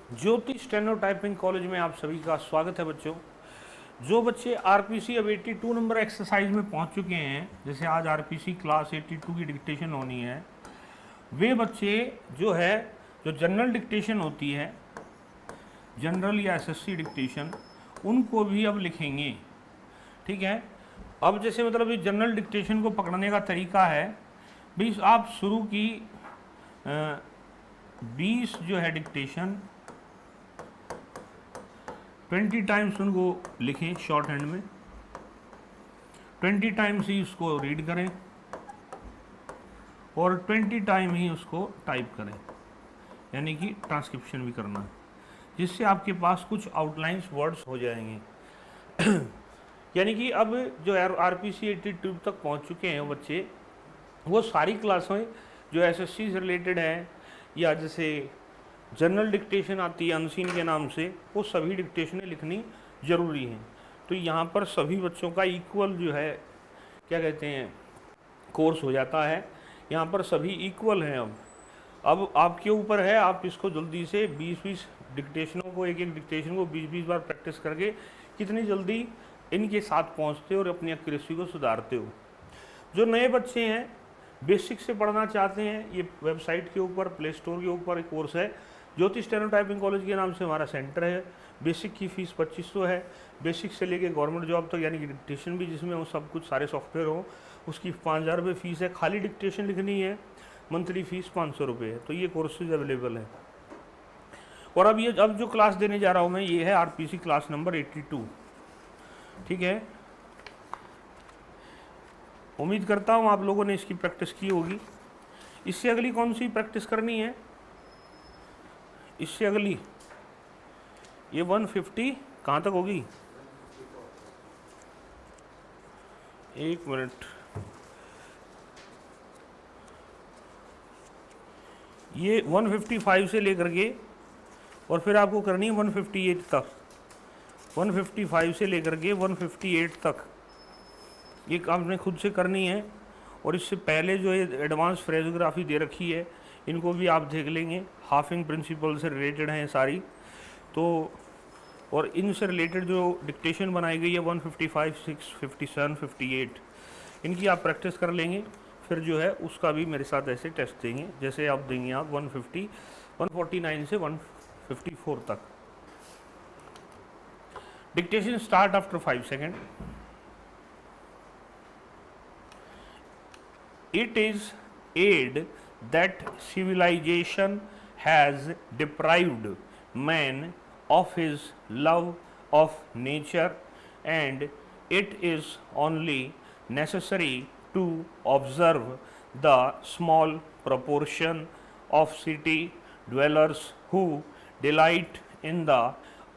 ज्योति steno typing college में आप सभी का स्वागत है बच्चों। जो बच्चे आरपीसी अब 82 नंबर एक्सरसाइज में पहुंच चुके हैं, जैसे आज आरपीसी क्लास 82 की डिक्टेशन होनी है, वे बच्चे जो जनरल डिक्टेशन होती है, जनरल या एसएससी डिक्टेशन, उनको भी अब लिखेंगे। ठीक है। अब जैसे मतलब ये जनरल डिक्टेशन को पकड़ने का तरीका है, 20 आप शुरू की 20 जो है डिक्टेशन 20 टाइम्स उनको लिखें शॉर्ट हैंड में, 20 टाइम्स ही उसको रीड करें और 20 टाइम ही उसको टाइप करें, यानी कि ट्रांसक्रिप्शन भी करना है, जिससे आपके पास कुछ आउटलाइंस वर्ड्स हो जाएंगे। यानी कि अब जो आरपीसी 82 तक पहुंच चुके हैं बच्चे, वो सारी क्लासें जो एसएससी से रिलेटेड है या जैसे जनरल डिक्टेशन आती है अनसीन के नाम से, वो सभी डिक्टेशनें लिखनी ज़रूरी हैं। तो यहाँ पर सभी बच्चों का इक्वल जो है क्या कहते हैं कोर्स हो जाता है। यहाँ पर सभी इक्वल हैं। अब आपके ऊपर है, आप इसको जल्दी से 20-20 डिक्टेशनों को, एक डिक्टेशन को 20-20 बार प्रैक्टिस करके कितनी जल्दी इनके साथ पहुँचते हो और अपनी एक्यूरेसी को सुधारते हो। जो नए बच्चे हैं, बेसिक से पढ़ना चाहते हैं, ये वेबसाइट के ऊपर प्ले स्टोर के ऊपर एक कोर्स है, ज्योति स्टेनो टाइपिंग कॉलेज के नाम से हमारा सेंटर है। बेसिक की फ़ीस 2500 है। बेसिक से लेके गवर्नमेंट जॉब तक, यानी कि डिक्टेशन भी जिसमें वो सब कुछ सारे सॉफ्टवेयर हो, उसकी 5000 रुपये फ़ीस है। खाली डिक्टेशन लिखनी है, मंथली फ़ीस 500 रुपये है। तो ये कोर्सेज अवेलेबल हैं। और अब जो क्लास देने जा रहा हूँ मैं, ये है आरपीसी क्लास नंबर 82। ठीक है। उम्मीद करता हूँ आप लोगों ने इसकी प्रैक्टिस की होगी। इससे अगली कौन सी प्रैक्टिस करनी है? इससे अगली ये 150 कहाँ तक होगी? एक मिनट, ये 155 से लेकर के और फिर आपको करनी है 158 तक। 155 से लेकर के 158 तक ये आपने खुद से करनी है। और इससे पहले जो ये एडवांस फ्रेजोग्राफी दे रखी है, इनको भी आप देख लेंगे। हाफिंग प्रिंसिपल से रिलेटेड हैं सारी। तो और इनसे रिलेटेड जो डिक्टेशन बनाई गई है 155, 6, 57, 58, इनकी आप प्रैक्टिस कर लेंगे। फिर जो है उसका भी मेरे साथ ऐसे टेस्ट देंगे, जैसे आप देंगे आप 150, 149 से 154 तक। Dictation start after 5 second. It is aid that civilization has deprived man of his love of nature, and it is only necessary to observe the small proportion of city dwellers who delight in the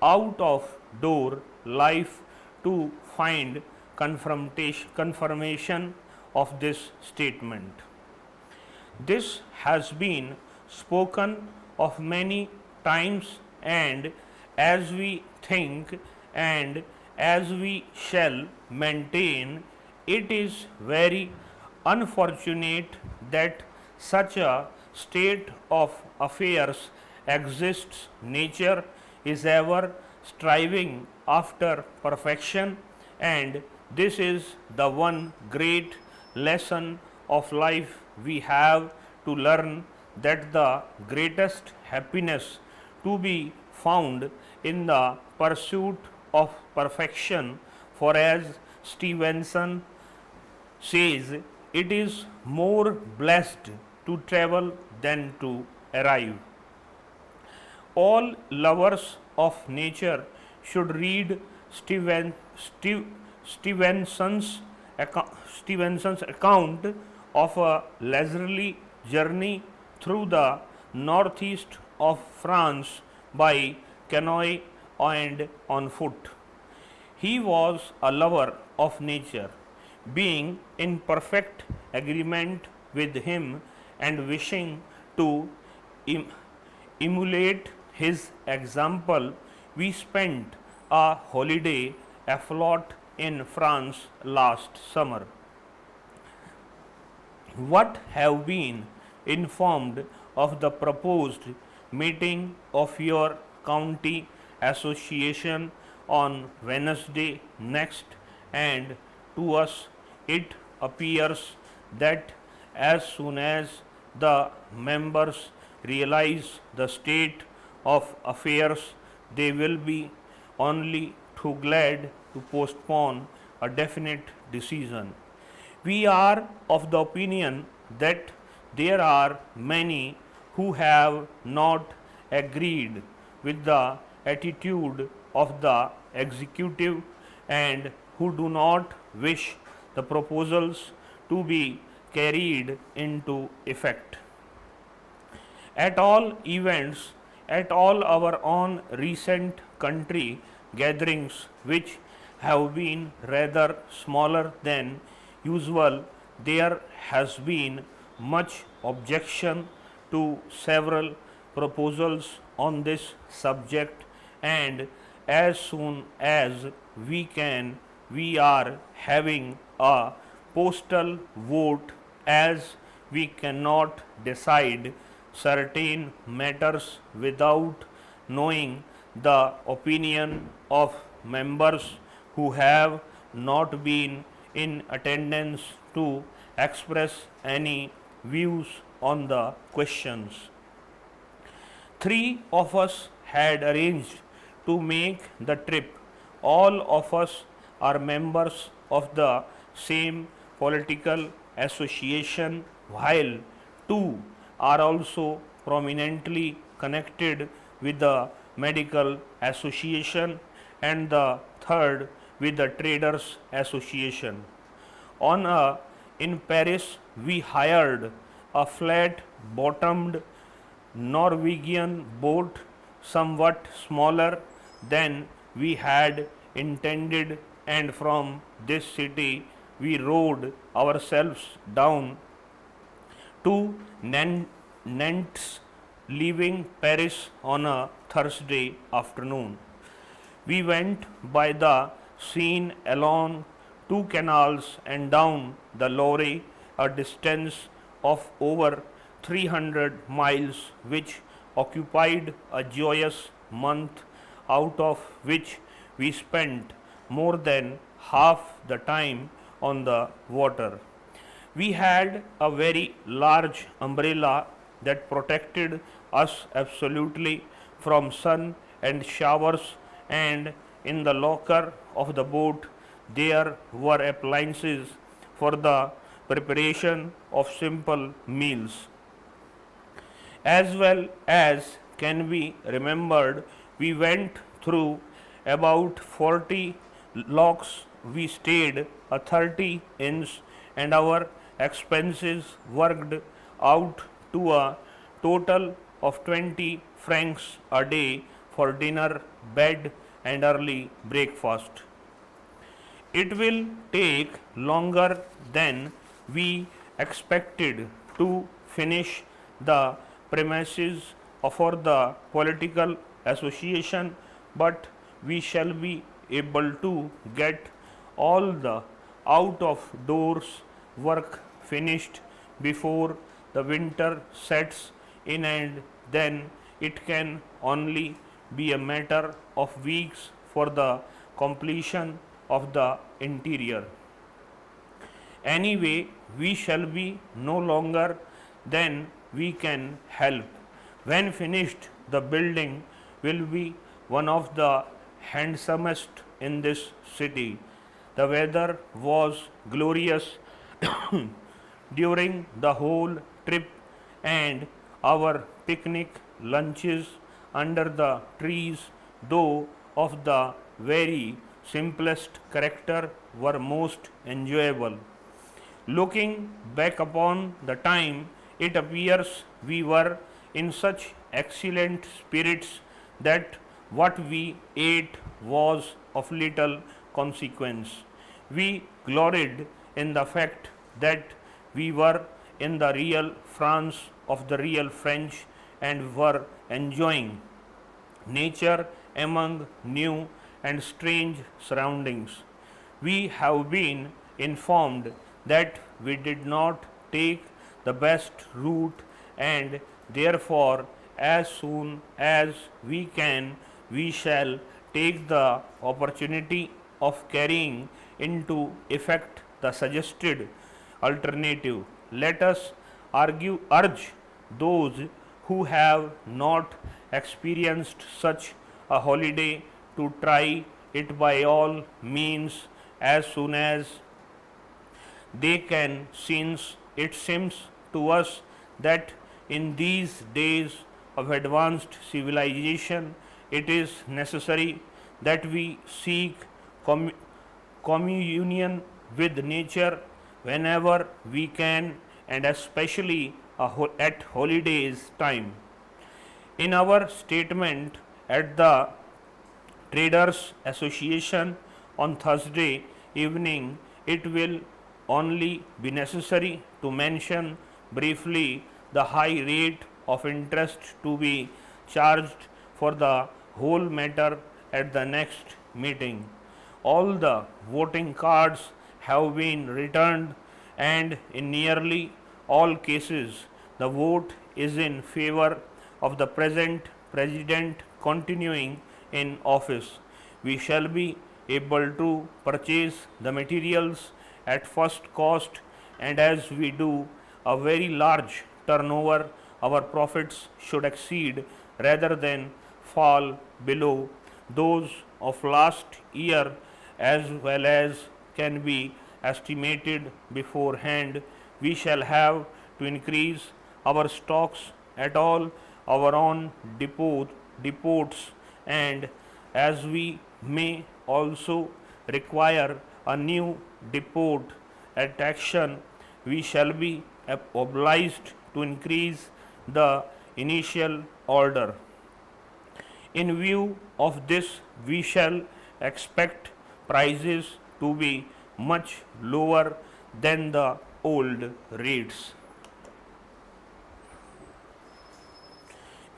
out of door life to find confirmation of this statement. This has been spoken of many times, and as we think and as we shall maintain, it is very unfortunate that such a state of affairs exists. Nature is ever striving after perfection, and this is the one great lesson of life we have to learn, that the greatest happiness to be found in the pursuit of perfection. For as Stevenson says, it is more blessed to travel than to arrive. All lovers of nature should read Stevenson's account of a leisurely journey through the northeast of France by canoe and on foot. He was a lover of nature, being in perfect agreement with him and wishing to emulate his example. We spent a holiday afloat in France last summer. What have been informed of the proposed meeting of your County Association on Wednesday next, and to us it appears that as soon as the members realize the state of affairs, they will be only too glad to postpone a definite decision. We are of the opinion that there are many who have not agreed with the attitude of the executive and who do not wish the proposals to be carried into effect. At all events, at all our own recent country gatherings, which have been rather smaller than usual, there has been much objection to several proposals on this subject, and as soon as we can, we are having a postal vote, as we cannot decide certain matters without knowing the opinion of members who have not been in attendance to express any views on the questions. Three of us had arranged to make the trip. All of us are members of the same political association, while two are also prominently connected with the medical association, and the third with the traders association. In Paris, we hired a flat bottomed Norwegian boat, somewhat smaller than we had intended, and from this city we rowed ourselves down to Nantes, leaving Paris on a Thursday afternoon. We went by the Seine along two canals and down the Loire, a distance of over 300 miles, which occupied a joyous month, out of which we spent more than half the time on the water. We had a very large umbrella that protected us absolutely from sun and showers, and in the locker of the boat there were appliances for the preparation of simple meals. As well as can be remembered, we went through about 40 locks, we stayed a 30 inns, and our expenses worked out to a total of 20 francs a day for dinner, bed, and early breakfast. It will take longer than we expected to finish the premises for the political association, but we shall be able to get all the out of doors work finished before the winter sets in, and then it can only be a matter of weeks for the completion of the interior. Anyway, we shall be no longer than we can help. When finished, the building will be one of the handsomest in this city. The weather was glorious during the whole trip, and our picnic lunches under the trees, though of the very simplest character, were most enjoyable. Looking back upon the time, it appears we were in such excellent spirits that what we ate was of little consequence. We gloried in the fact that we were in the real France of the real French, and were enjoying nature among new and strange surroundings. We have been informed that we did not take the best route, and therefore as soon as we can, we shall take the opportunity of carrying into effect the suggested alternative. Let us urge those who have not experienced such a holiday to try it by all means as soon as they can, since it seems to us that in these days of advanced civilization it is necessary that we seek communion with nature whenever we can, and especially at holidays time. In our statement at the Traders Association on Thursday evening, it will only be necessary to mention briefly the high rate of interest to be charged for the whole matter at the next meeting. All the voting cards have been returned, and in nearly all cases the vote is in favor of the present president continuing in office. We shall be able to purchase the materials at first cost, and as we do a very large turnover, our profits should exceed rather than fall below those of last year, as well as can be estimated beforehand. We shall have to increase our stocks at all our own depots, and as we may also require a new depot at action, we shall be obliged to increase the initial order. In view of this, we shall expect prices to be much lower than the old rates.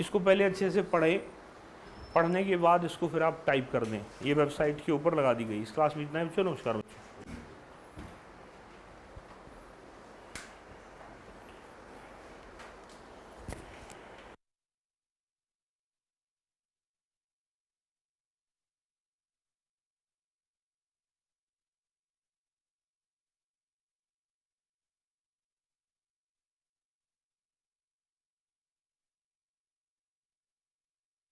इसको पहले अच्छे से पढ़े, पढ़ने के बाद इसको फिर आप टाइप कर दें। ये वेबसाइट के ऊपर लगा दी गई। इस क्लास में इतना ही। चलो नमस्कार बच्चों।